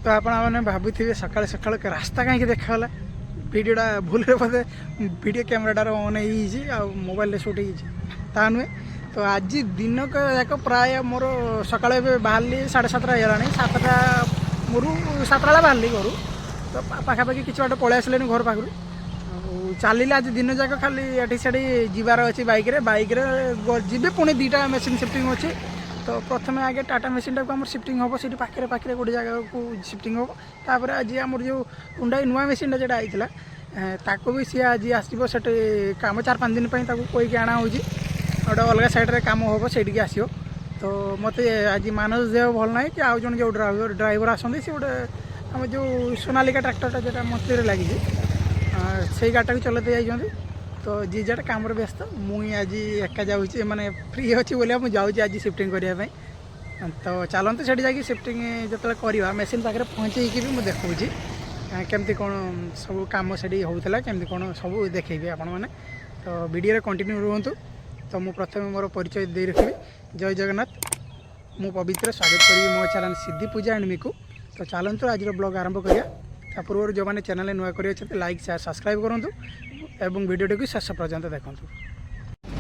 तो आपने भावुवे सका सका रास्ता कहीं देखाला भिडटा भूल बोधे वीडियो कैमेराटार ऑन हो मोबाइल शूट हो नुहे। तो आज दिन जाक प्राय मोर सका बाहर 7:30 है 7टा मोर 7टा बाहर घर तो पाखापाखि किसी बाट पलि आसले घर पाखु चलिए आज दिन जाक खाली एटी से जीवार अच्छी बैक जी पुणी 2टा मेसीन शिफ्टिंग अच्छे। तो प्रथम आगे टाटा मेसीन टाक आम शिफ्टिंग हम से पाखे पाखे गोटे जगह को शिफ्टिंग हम तापर आज आम जो हुंडई नुआ मेसीन जो आईला ताको भी सी आज आसो से कम 4-5 दिन कहीकि आना हो गोटे अलग साइड्रे कम हम से आसो। तो मत आज मानस देह भल ना कि आउ जन जो ड्राइवर आसती से गोटे आम जो सोनालिका ट्रैक्टरटा जो मंत्री लगी से गाड़ी चलते जाइए। तो जी जेटा कम व्यस्त मुई आज एका जाऊँगी मैंने फ्री अच्छी बोलिए मुझे जाऊँगी आज शिफ्टिंग करने। तो चलते से जाकि शिफ्टिंग जो करवा मेसीन पाखे पहुँचे भी मुझे देखी केमती कौन सब कम से होता केमती कौन सब देखेबी आपण मैंने। तो वीडियो कंटिन्यू रुहतु। तो मु प्रथम मोर परिचय दे रखी जय जगन्नाथ मु पवित्र स्वागत करी मो चैनल सिद्धि पूजा एंड मिकु। तो चलतु आज ब्लॉग आरंभ करिया। ता पूर्व जो मैंने चैनल नुआ कर लाइक शेयर सब्सक्राइब करूँ एवं वीडियो को शेष पर्यंत देखूँ।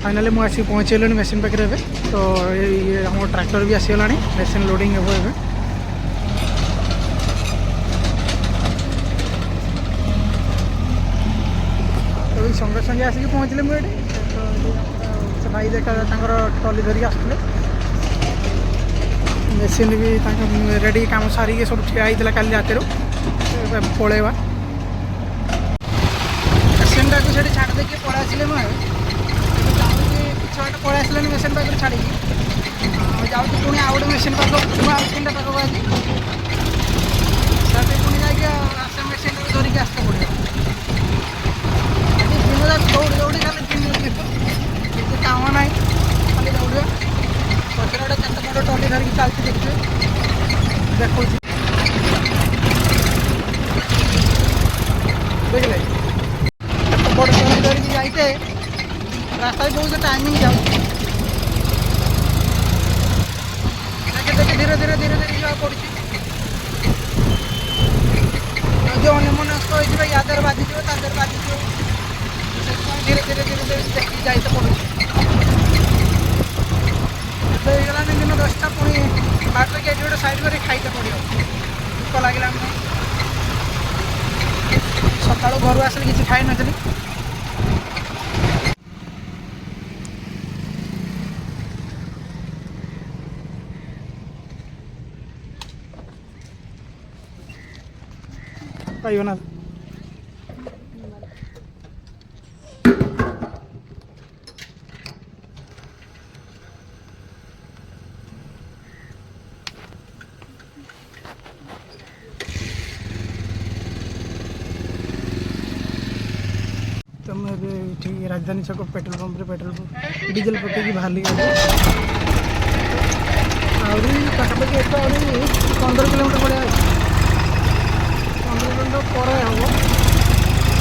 फाइनाली मुझे पहुँचल मेसीन पाखे। तो ये आम ट्रैक्टर भी आसीगला मेसीन लोडिंग हे तो संगे संगे आसिक पहुँचले मुझे। तो भाई देखा ट्रली धरिक आसुले मेसीन भी रेडी कम सारिक सब ठिया होता काली रातिर पलैवा मेसीन टाक से छाड़ देके पलि आसिले मुझे जाऊँगी पिछ बाट पलि आसलानी मेसीन पाखे छाड़ी जाऊँगी पुणी आउ गोटे मेसीन पाख नुआ मेसीन पाखक आज से पुणी जाके मेसीन धरिक आसते पड़े दिन जाक दौड़ी दौड़ी खाली किसी काम ना खाली दौड़ा पचर गोटे केत बड़ ट्रली धरिकी चलती देखिए देखो देखिए बड़ ट्रली धरिकी जाइए रास्ता भी बहुत टाइमिंग जाऊँ देखिए धीरे धीरे धीरे धीरे जावा पड़ी जो अन्यमनस्क होता यादर बाधि तादर बाधि धीरे धीरे धीरे धीरे देखिए जाइए पड़े होगा दिन 10टा पुणी बाटर के गोटे साइड कर खाइते पड़ो भूक लगे सका घर आसले किसी खाई नी पाइब ना। तो मैं ठीक राजधानी छक पेट्रोल पंप डीजेल पकई बाहर आहरी पाखापाखि एक 15 किलोमीटर पड़े 15 किलोमीटर पर हम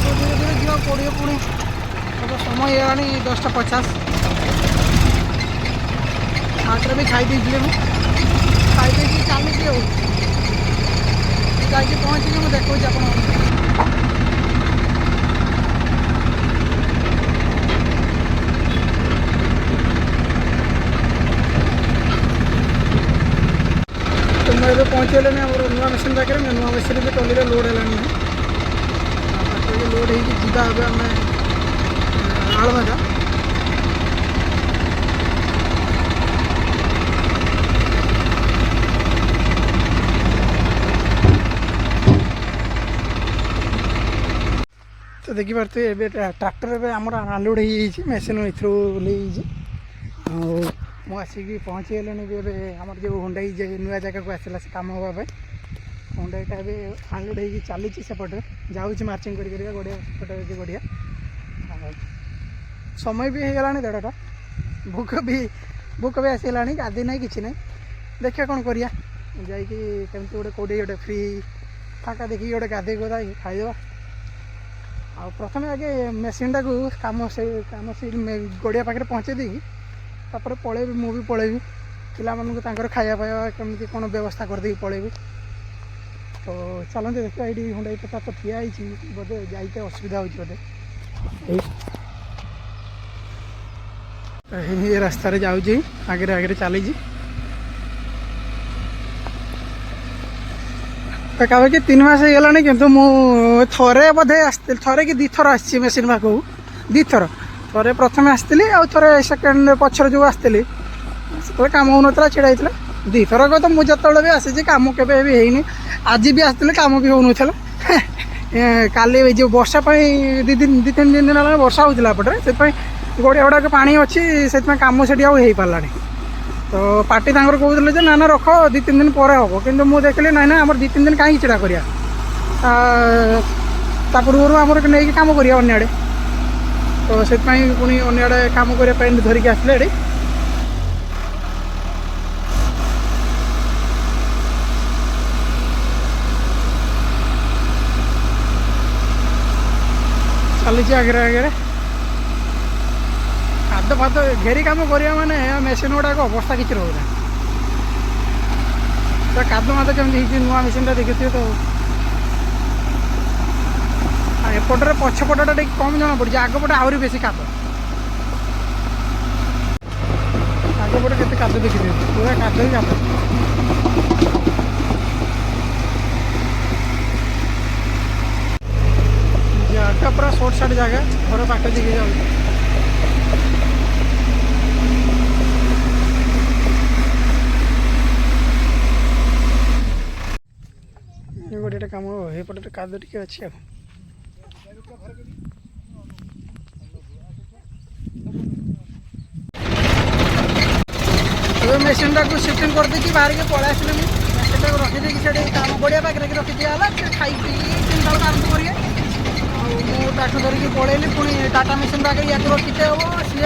तो धीरे धीरे जा पड़े पुणी अब समय है 10:50 हाथ भी खाई खाई चली जाकि पहुँची मुझे देखा आप मैं पहुँचे नुआ मेसीन पाखे नुआ मेसीन भी ट्रली लोड है लोड हो आम आलमदा। तो देखी पारे ट्रैक्टर आमर आनलोड हो मेसीन थ्रू मु आसिक पहुँची गले भी आम जो हुंडई नुआ जगह को आसला से कम हाँपाई हुंडईटा भी आनलोड हो चली सेपटे जाऊँगी मार्चिंग कर बढ़िया सेपटे बढ़िया समय भी होगा 1:30 भूक भी आसला गाधी ना कि ना देखिए कौन करिया जाकि गोटे कौटे गोटे फ्री फाँका देखिए गोटे गाधे गोदा खाईदेवा। आ प्रथम आगे मेसीन टाक कम से गड़िया पाखे पहुँचे दी तापर पलैबी मु भी पलैबी पिला खाया पाया केमती कौन व्यवस्था करदे पलैबी। तो चलते देखा ये हुंडई पता तो ठिया बोधे जाइते असुविधा हो बोधे ये रास्ता जाऊँगी आगे आगे चली पाखापाखि 3 मास हो गलानी किंतु मु थरे बोधे आसती थरे कि 2 थर आसी मेसीन पाखु 2 थर थरे प्रथम आसती आउ थरे सेकेंड पछर जो आसती से काम हो ना छिड़ा होता 2 थर तो मुझे भी आसी काम केवे भी है आज भी आसती काम भी हो काली जो वर्षा 2-3 दिन वर्षा होता पटे से गड़िया गुड़ाक पानी अच्छी से कम से हो पारानी तो पार्टी तांकर कहते ना ना रख 2-3 दिन पर हम कि मुझे देखिए ना ना आम 2-3 दिन कहीं चिड़ा करा पूर्व आमर नहीं कम करा अने तो से पुणी अने कम करने धरिकी आसले ये चली आगे आगे खाद फाद घेरी कम करा माने मेसीन गुड़ाक अवस्था किसी रोना तो खाद माद कमी नुआ मेसीन देखिए तो एपटे पछपटा टे कम जना पड़ी आगपटे आहरी बेसी खाद आगपटे के खाद देखिए पूरा खाद ही खाद जगह पूरा शॉर्ट साइड जगह घर पाखे दिखे जाऊँ गोटे कम हेपटे काद टे अच्छे मेसीन टाक सिफ्टिंग कर दी बाहर के पलि आसले मेसीन टाक रखीदी से काम बढ़िया पाखे रखी दिगला खाई पी 3 साल आरम्भ करिए मुझे धरिकी पलैली पुणी टाटा मेसीन टाक या रखीते हम सी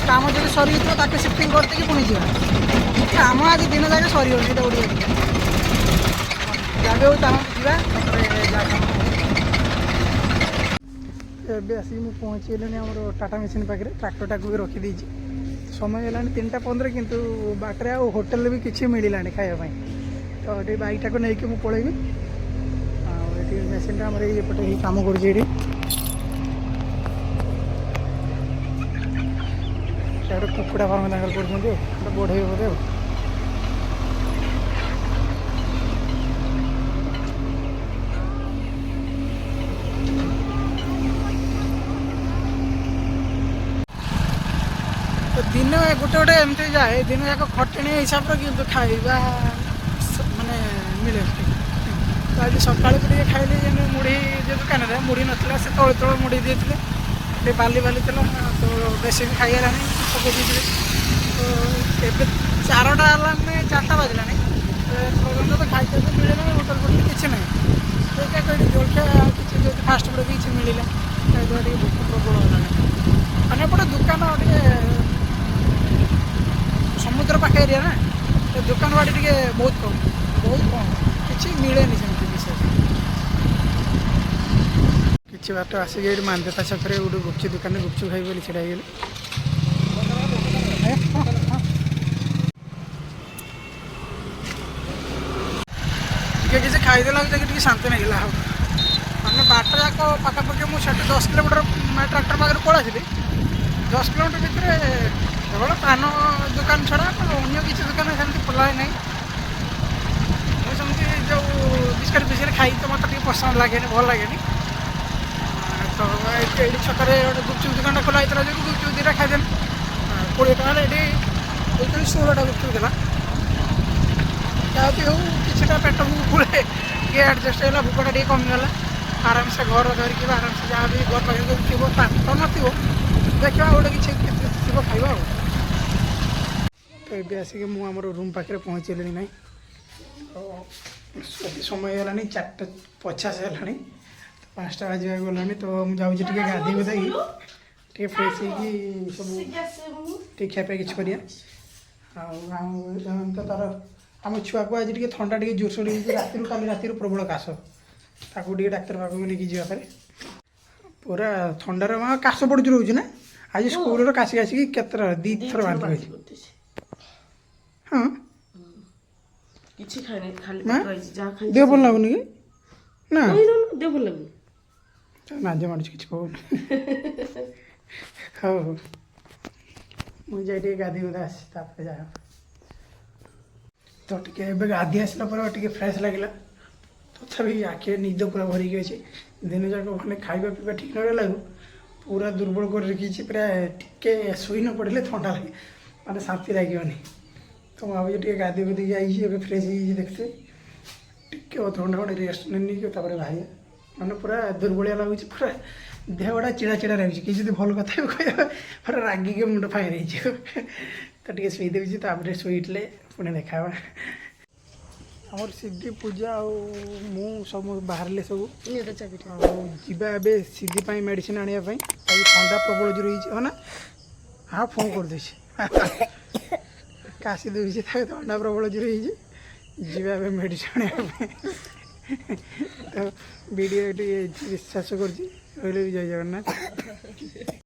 काम जो सरी ताके सिफ्टिंग करते पुणी जा काम आज दिन जाके सर दौड़ी जब हो चाहे आसिक मुझे पहुँचेनि आम टाटा मेसीन पाखे ट्राक्टर टाक भी रखीदी समय है 3:15 किंतु बाटरे होटेल भी किसी मिलला खायापी तो ये बाइक टाक नहीं मुझे पलैबी आठी मेसीन आम ये कम कर कुकुड़ा फार्म कर बढ़े बोधे दिन गोटे गोटे एमती जाए दिन जाक खटणी हिसाब से खाଇବା माने मिले तो आज सकाल खाइली मुढ़ी जो दुकान में मुढ़ी नाला से तले तले मुढ़ी देते बाली बाली थी तो बेसी भी खाइला पकई देते तो ଏବେ 4ଟା ହେଲାଣି 4ଟା ବାଜିଲାଣି ପର୍ଯ୍ୟନ୍ତ ତ ଖାଇତେ ମିଳେ ନାହିଁ ହୋଟେଲ ଫୋଟେଲ କିଛି ନାହିଁ ସେଇଟା କହିଲି ଜଳଖିଆ କିଛି ଯଦି ଫାଷ୍ଟ ଫୁଡ଼ ବି କିଛି ମିଳିଲା ଖାଇଦେବା ଟିକେ ଭୋକ ପ୍ରବଳ ହେଲାଣି ମାନେ ଏପଟେ ଦୋକାନ ଟିକେ समुद्र पाखे एरिया ना तो दुकान बाड़ी टे बहुत कम किसी मिले सेमती विशेष किसी बाट आसिक ये मानदेता छकरे गोटे गुपचुप दुकान गुपचुप खाई बोली छिड़ा गले किसी खाईदेला टे शांति नहीं मैंने बाट जाक पाखापाखि मुझे 10 किलोमीटर ट्राक्टर पाखे पलि 10 किलोमीटर भितर केवल पान दुकान छड़ा अन्य किसी दुकान सेमती खोला है नहीं मुझे जो बिस्किट फिस्किट खाई तो मतलब पसंद लगे भल लगे तो ये छकरे गोटे गुपचुप दुकान खोला होता जो गुपचुप 2टा खाईदेल 20 टकर ये 16टा गुपचुप देला भी हो किसी पेट फुले ये एडजस्ट है भूकटा टे कमीगला आराम से घर धरिकी आराम से जहाँ भी घर पाखे थी तो नथो देखा गोटे किसी थी खाइबा तो ये आसिक मुझे रूम पाखे पहुँचेली ना तो समय है 4:50 है 5टा बजा गलानी तो मुझे जाऊँगी टे गाधी गुधाई टे फ्रेश सब खियापी किसी कर तार आम छुआ को आज ठंडा टे जोरसोर राति काली राति प्रबल काश ताकू डाक्तर पाक लेकिन जापर पूरा थंडार काश पड़ रोज ना आज स्कूल काशी काशिक केतर 2 थर बांध हाँ किछि खाने खाली देह भल लगुनि कि ନା ଦେହ ଭଲ ଲାଗୁନି ନାଜ ମାଡ଼ୁଛି କିଛି କହୁନି ହଉ ହଉ ମୁଁ ଯାଇ ଟିକେ ଗାଧୋଇ ଗୁଧା ଆସି ତାପରେ ଯାଏ ତ ଟିକେ ଏବେ ଗାଧୋଇ ଆସିଲା ପରେ ଟିକେ ଫ୍ରେଶ୍ ଲାଗିଲା ତଥାପି ଆଖିରେ ନିଦ ପୁରା ଭରିକି ଅଛି ଦିନ ଯାକ ମାନେ ଖାଇବା ପିଇବା ଠିକ୍ ନ ଲାଗୁ ପୁରା ଦୁର୍ବଳ କରି ରଖିଛି ପୁରା ଟିକେ ଶୋଇ ନ ପଡ଼ିଲେ ଥଣ୍ଡା ଲାଗେ ମାନେ ଶାନ୍ତି ଲାଗିବନି ତ ମୁଁ ଭାବୁଛି ଟିକେ ଗାଧୋଇ ଗୁଧିକି ଯାଇଛି ଏବେ ଫ୍ରେଶ୍ ହେଇଯାଇଛି ଦେଖତେ ଟିକେ ଅଧଘଣ୍ଟା ଖଣ୍ଡେ ରେଷ୍ଟ ନେଇକି ତାପରେ ବାହାରିବା ମାନେ ପୁରା ଦୁର୍ବଳିଆ ଲାଗୁଛି ପୁରା ଦେହ ଗୁଡ଼ା ଚିଡ଼ା ଚିଡ଼ା ଲାଗୁଛି କିଛି ଯଦି ଭଲ କଥା କହିବା ପୁରା ରାଗିକି ମୁଣ୍ଡ ଫାୟାର ହେଇଯିବ ତ ଟିକେ ଶୋଇ ଦେଉଛି ତାପରେ ଶୋଇଥିଲେ ପୁଣି ଦେଖା ହେବା ଆମର ସିଦ୍ଧି ପୂଜା ଆଉ ମୁଁ ସବୁ ବାହାରିଲେ ସବୁ ଆଉ ଯିବା ଏବେ ସିଦ୍ଧି ପାଇଁ ମେଡ଼ିସିନ ଆଣିବା ପାଇଁ ଆଉ ଥଣ୍ଡା ପ୍ରବଳ ଜୋର ହେଇଛି ହଁ ନା ହଁ ଫୋନ୍ କରିଦେଇଛି କାଶି ଦେଉଛି ତାକୁ ଥଣ୍ଡା ପ୍ରବଳ ଜୋର ହେଇଛି ଯିବା ଏବେ ମେଡ଼ିସିନ ଆଣିବା ପାଇଁ ତ ଭିଡ଼ିଓ ଟିକେ ଶେଷ କରୁଛି ରହିଲେ ବି ଜୟ ଜଗନ୍ନାଥ